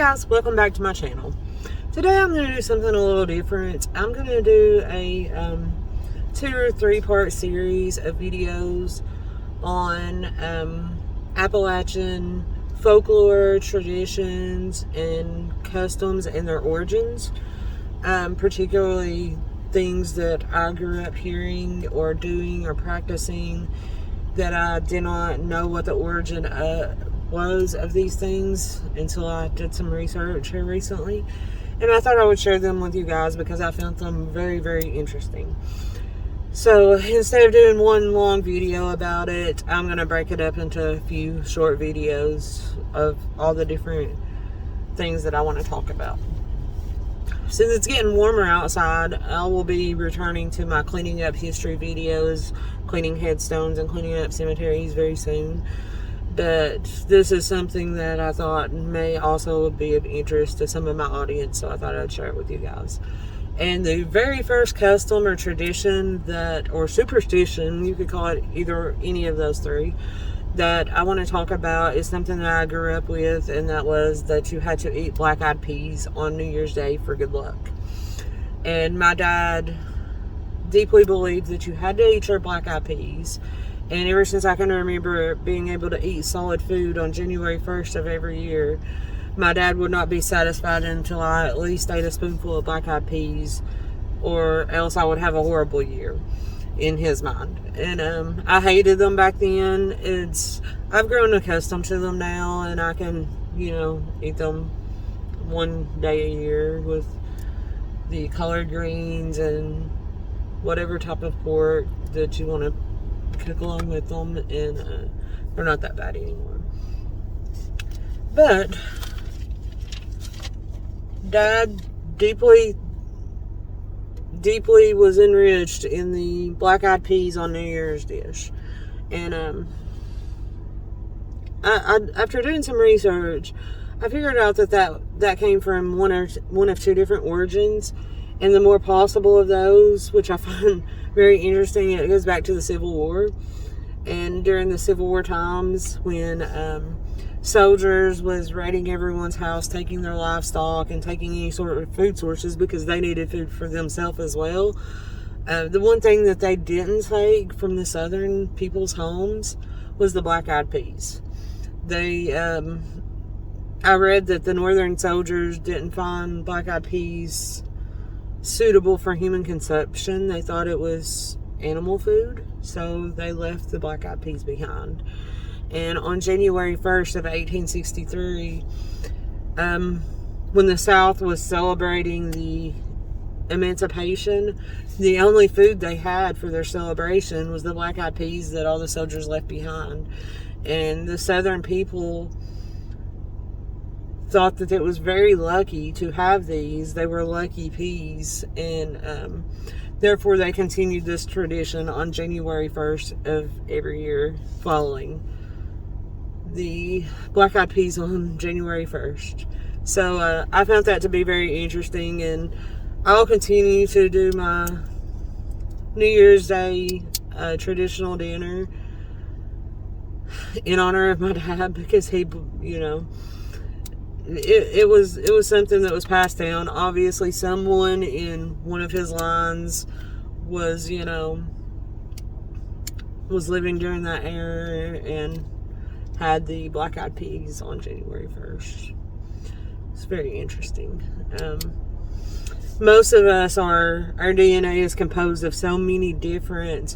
guys, welcome back to my channel. Today I'm going to do something a little different. I'm going to do a 2 or 3 part series of videos on Appalachian folklore, traditions, and customs and their origins. Particularly things that I grew up hearing or doing or practicing that I did not know what the origin was of these things until I did some research here recently. And I thought I would share them with you guys because I found them very, very interesting. So instead of doing one long video about it, I'm going to break it up into a few short videos of all the different things that I want to talk about. Since it's getting warmer outside, I will be returning to my cleaning up history videos, cleaning headstones and cleaning up cemeteries very soon. But this is something that I thought may also be of interest to some of my audience, so I thought I'd share it with you guys. And the very first custom or tradition or superstition, you could call it either any of those three, that I want to talk about is something that I grew up with, and that was that you had to eat black-eyed peas on New Year's Day for good luck. And my dad deeply believed that you had to eat your black-eyed peas. And ever since I can remember being able to eat solid food on January 1st of every year, my dad would not be satisfied until I at least ate a spoonful of black-eyed peas, or else I would have a horrible year in his mind. And I hated them back then. I've grown accustomed to them now, and I can, eat them one day a year with the collard greens and whatever type of pork that you want to cook along with them, and they're not that bad anymore. But Dad deeply was enriched in the black-eyed peas on New Year's dish. And after doing some research, I figured out that came from one of two different origins. And the more possible of those, which I find very interesting, it goes back to the Civil War. And during the Civil War times, when soldiers was raiding everyone's house, taking their livestock and taking any sort of food sources because they needed food for themselves as well. The one thing that they didn't take from the southern people's homes was the black-eyed peas. I read that the northern soldiers didn't find black-eyed peas suitable for human consumption. They thought it was animal food, so they left the black-eyed peas behind. And on January 1st of 1863, when the South was celebrating the emancipation, the only food they had for their celebration was the black-eyed peas that all the soldiers left behind. And the Southern people thought that it was very lucky to have these. They were lucky peas, and therefore they continued this tradition on January 1st of every year following the black-eyed peas on January 1st. So I found that to be very interesting, and I'll continue to do my New Year's Day traditional dinner in honor of my dad, because he, it was something that was passed down. Obviously, someone in one of his lines was living during that era and had the black-eyed peas on January 1st. It's very interesting. Most of us, our DNA is composed of so many different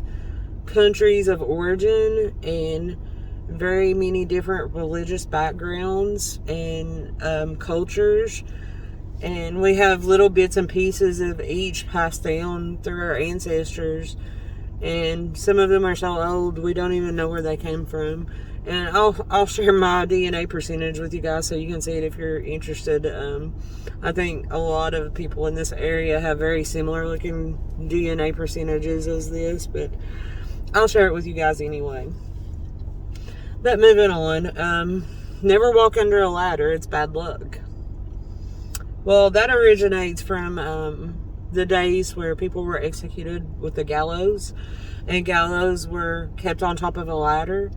countries of origin and very many different religious backgrounds and cultures, and we have little bits and pieces of each passed down through our ancestors, and some of them are so old we don't even know where they came from. And I'll share my DNA percentage with you guys so you can see it if you're interested. I think a lot of people in this area have very similar looking DNA percentages as this, but I'll share it with you guys anyway. But moving on, never walk under a ladder, it's bad luck. Well, that originates from the days where people were executed with the gallows, and gallows were kept on top of a ladder.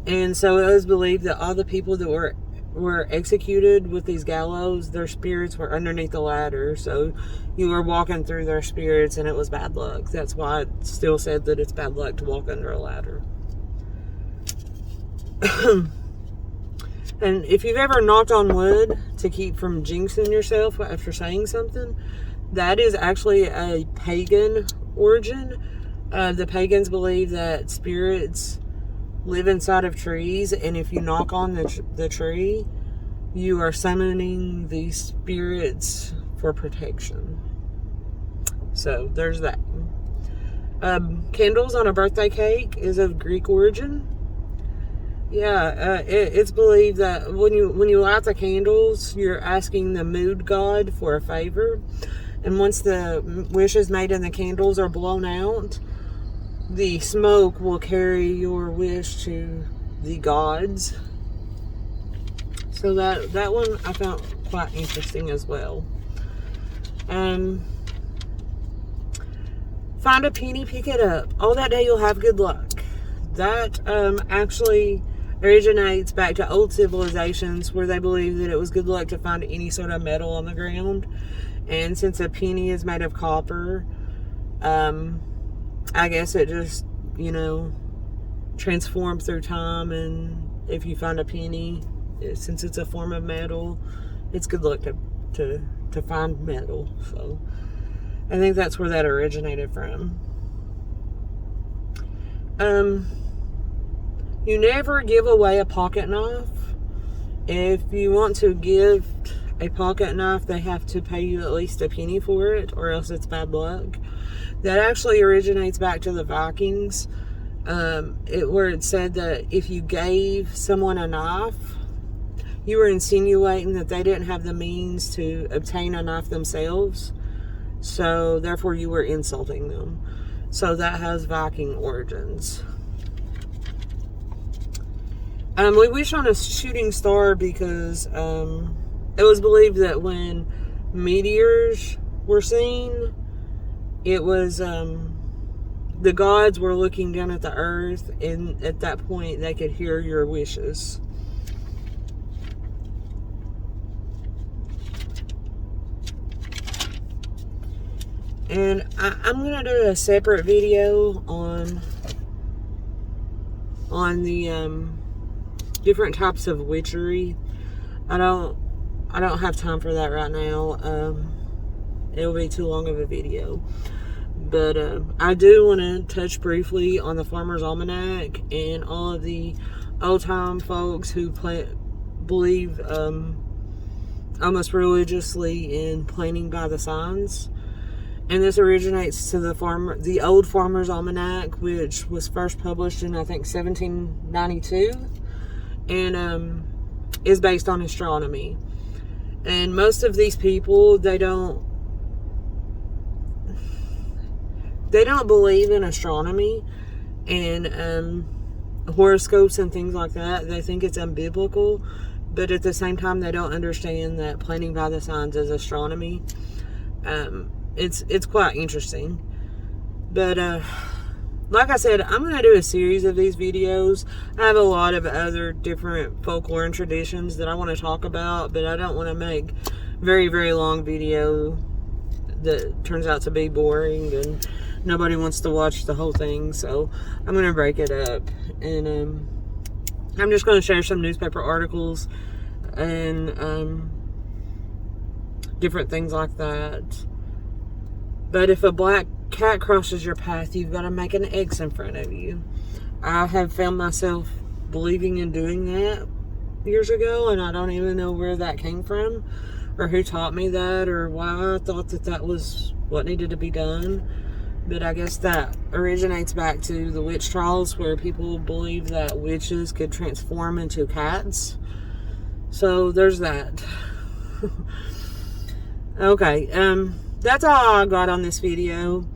And so it was believed that all the people that were were executed with these gallows, their spirits were underneath the ladder. So you were walking through their spirits and it was bad luck. That's why it still said that it's bad luck to walk under a ladder. And if you've ever knocked on wood to keep from jinxing yourself after saying something, that is actually a pagan origin. The pagans believe that spirits live inside of trees, and if you knock on the tree, you are summoning these spirits for protection. So there's that. Candles on a birthday cake is of Greek origin. Yeah, it's believed that when you light the candles, you're asking the mood god for a favor, and once the wishes made in the candles are blown out, the smoke will carry your wish to the gods. So that one I found quite interesting as well. Find a penny, pick it up. All that day you'll have good luck. That actually originates back to old civilizations where they believed that it was good luck to find any sort of metal on the ground. And since a penny is made of copper, I guess it just, transformed through time. And if you find a penny, since it's a form of metal, it's good luck to find metal. So I think that's where that originated from. You never give away a pocket knife. If you want to give a pocket knife, they have to pay you at least a penny for it, or else it's bad luck. That actually originates back to the Vikings, where it said that if you gave someone a knife, you were insinuating that they didn't have the means to obtain a knife themselves, so therefore you were insulting them. So that has Viking origins. We wish on a shooting star because it was believed that when meteors were seen, it was the gods were looking down at the earth, and at that point they could hear your wishes. And I'm gonna do a separate video on the different types of witchery. I don't have time for that right now. It'll be too long of a video. But I do want to touch briefly on the Farmer's Almanac and all of the old-time folks who believe almost religiously in planning by the signs. And this originates to the old Farmer's Almanac, which was first published in, I think, 1792. And is based on astronomy. And most of these people, they don't believe in astronomy and horoscopes and things like that. They think it's unbiblical, but at the same time they don't understand that planning by the signs is astronomy. It's quite interesting. But like I said, I'm going to do a series of these videos. I have a lot of other different folklore and traditions that I want to talk about, but I don't want to make very, very long video that turns out to be boring and nobody wants to watch the whole thing. So I'm going to break it up, and I'm just going to share some newspaper articles and different things like that. But if a black cat crosses your path, you've got to make an X in front of you. I have found myself believing in doing that years ago, and I don't even know where that came from or who taught me that or why I thought that was what needed to be done. But I guess that originates back to the witch trials, where people believe that witches could transform into cats. So there's that. Okay, that's all I got on this video.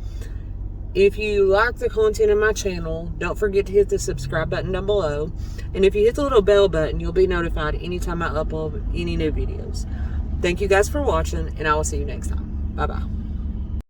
If you like the content of my channel, don't forget to hit the subscribe button down below. And if you hit the little bell button, you'll be notified anytime I upload any new videos. Thank you guys for watching, and I will see you next time. Bye-bye.